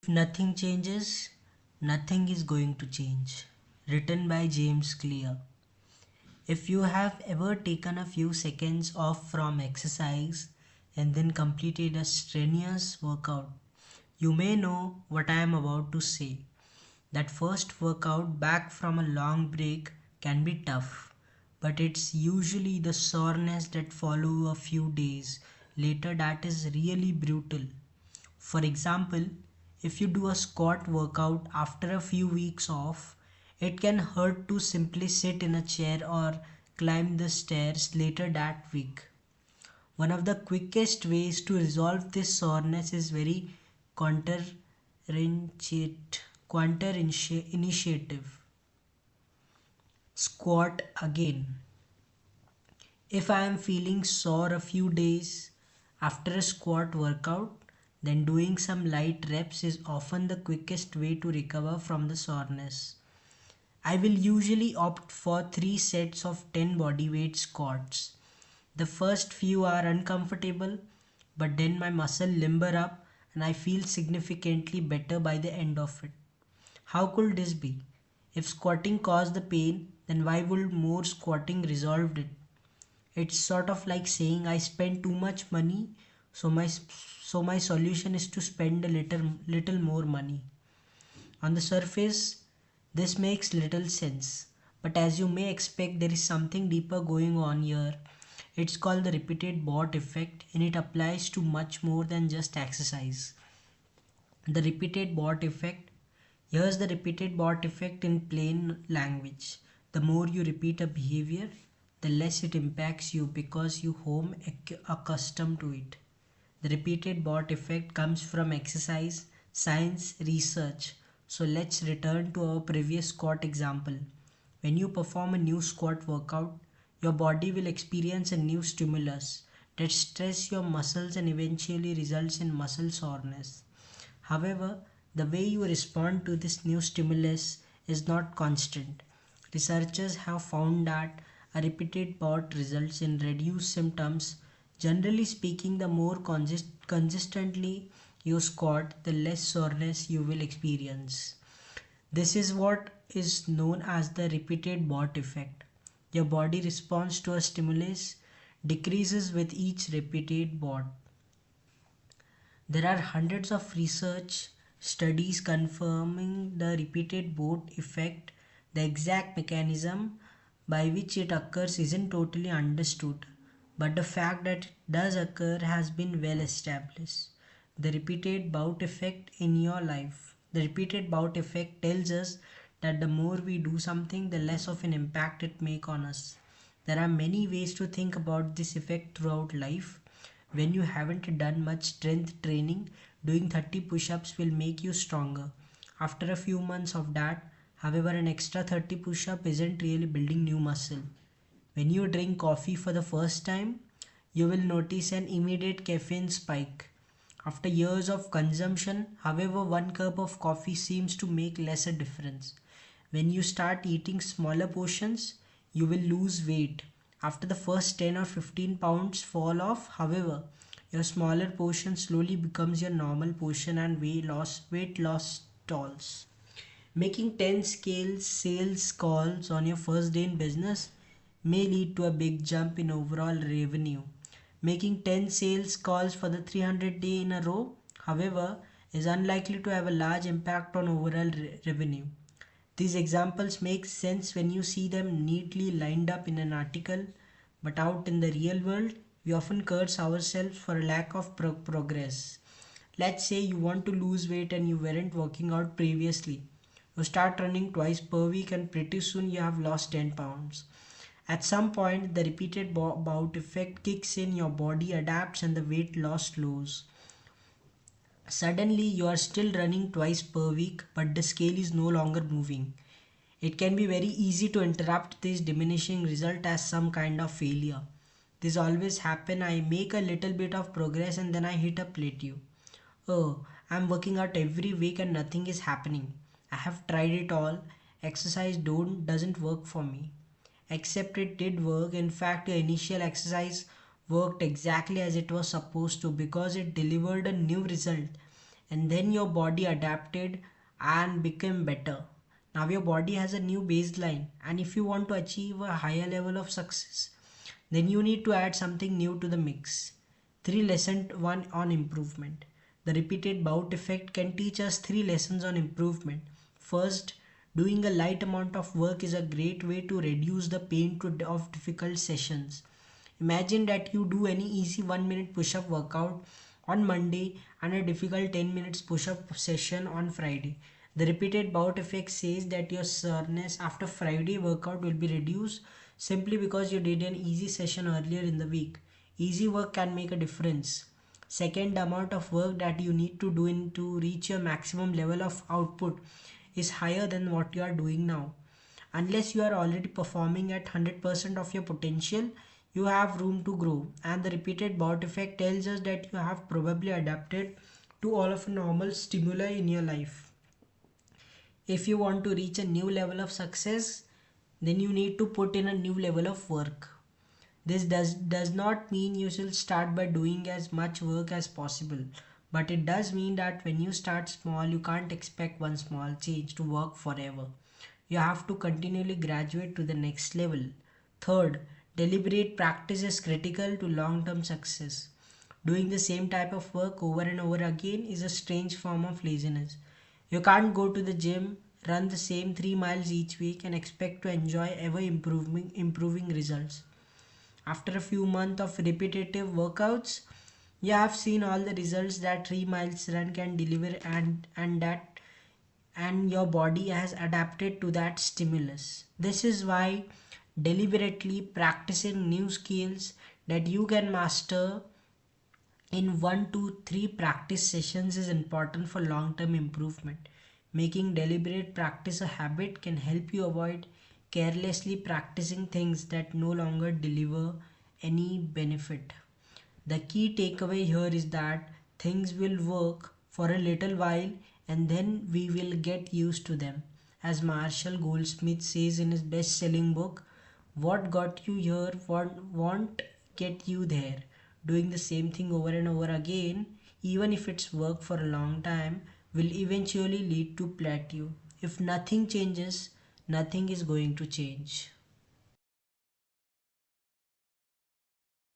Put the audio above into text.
If nothing changes, nothing is going to change. Written by James Clear. If you have ever taken a few seconds off from exercise and then completed a strenuous workout, you may know what I am about to say. That first workout back from a long break can be tough, but it's usually the soreness that follow a few days later that is really brutal. For example, if you do a squat workout after a few weeks off, it can hurt to simply sit in a chair or climb the stairs later that week. One of the quickest ways to resolve this soreness is very counter initiative. Squat again. If I am feeling sore a few days after a squat workout, then doing some light reps is often the quickest way to recover from the soreness. I will usually opt for 3 sets of 10 bodyweight squats. The first few are uncomfortable, but then my muscle limber up and I feel significantly better by the end of it. How could this be? If squatting caused the pain, then why would more squatting resolve it? It's sort of like saying I spend too much money, so my solution is to spend a little more money. On the surface, this makes little sense, but as you may expect, there is something deeper going on here. It's called the repeated bot effect, and it applies to much more than just exercise. The repeated bot effect. Here's the repeated bot effect in plain language. The more you repeat a behavior, the less it impacts you because you home accustomed to it. The repeated bot effect comes from exercise, science, research. So let's return to our previous squat example. When you perform a new squat workout, your body will experience a new stimulus that stress your muscles and eventually results in muscle soreness. However, the way you respond to this new stimulus is not constant. Researchers have found that a repeated bout results in reduced symptoms. Generally speaking, the more consistently you squat, the less soreness you will experience. This is what is known as the repeated bout effect. Your body response to a stimulus decreases with each repeated bout. There are hundreds of research studies confirming the repeated boat effect. The exact mechanism by which it occurs isn't totally understood, but the fact that it does occur has been well established. The repeated bout effect in your life. The repeated bout effect tells us that the more we do something, the less of an impact it makes on us. There are many ways to think about this effect throughout life. When you haven't done much strength training, doing 30 push ups will make you stronger. After a few months of that, however, an extra 30 push up isn't really building new muscle. When you drink coffee for the first time, you will notice an immediate caffeine spike. After years of consumption, however, one cup of coffee seems to make less a difference. When you start eating smaller portions, you will lose weight. After the first 10 or 15 pounds fall off, however, your smaller portion slowly becomes your normal portion and weight loss stalls. Making 10 scale sales calls on your first day in business may lead to a big jump in overall revenue. Making 10 sales calls for the 300 day in a row, however, is unlikely to have a large impact on overall revenue. These examples make sense when you see them neatly lined up in an article, but out in the real world, we often curse ourselves for a lack of progress. Let's say you want to lose weight and you weren't working out previously. You start running twice per week and pretty soon you have lost 10 pounds. At some point, the repeated bout effect kicks in, your body adapts, and the weight loss slows. Suddenly, you are still running twice per week, but the scale is no longer moving. It can be very easy to interrupt this diminishing result as some kind of failure. This always happen. I make a little bit of progress and then I hit a plateau. Oh, I'm working out every week and nothing is happening. I have tried it all. Exercise don't doesn't work for me. Except it did work. In fact, the initial exercise worked exactly as it was supposed to because it delivered a new result. and then your body adapted and became better. Now your body has a new baseline, and if you want to achieve a higher level of success, then you need to add something new to the mix. 3 lesson 1 on improvement. The repeated bout effect can teach us 3 lessons on improvement. First, doing a light amount of work is a great way to reduce the pain of difficult sessions. Imagine that you do any easy 1 minute push up workout on Monday and a difficult 10 minutes push up session on Friday. The repeated bout effect says that your soreness after Friday workout will be reduced simply because you did an easy session earlier in the week. Easy work can make a difference. Second, the amount of work that you need to do to reach your maximum level of output is higher than what you are doing now. Unless you are already performing at 100% of your potential, you have room to grow. And the repeated bout effect tells us that you have probably adapted to all of the normal stimuli in your life. If you want to reach a new level of success, then you need to put in a new level of work. This does not mean you should start by doing as much work as possible, but it does mean that when you start small, you can't expect one small change to work forever. You have to continually graduate to the next level. Third, deliberate practice is critical to long term success. Doing the same type of work over and over again is a strange form of laziness. You can't go to the gym, run the same 3 miles each week, and expect to enjoy ever improving results. After a few months of repetitive workouts, you have seen all the results that 3 miles run can deliver, and your body has adapted to that stimulus. This is why deliberately practicing new skills that you can master in 1 to 3 practice sessions is important for long term improvement. Making deliberate practice a habit can help you avoid carelessly practicing things that no longer deliver any benefit. The key takeaway here is that things will work for a little while and then we will get used to them. As Marshall Goldsmith says in his best selling book, what got you here won't get you there. Doing the same thing over and over again, even if it's worked for a long time, will eventually lead to plateau. If nothing changes, nothing is going to change.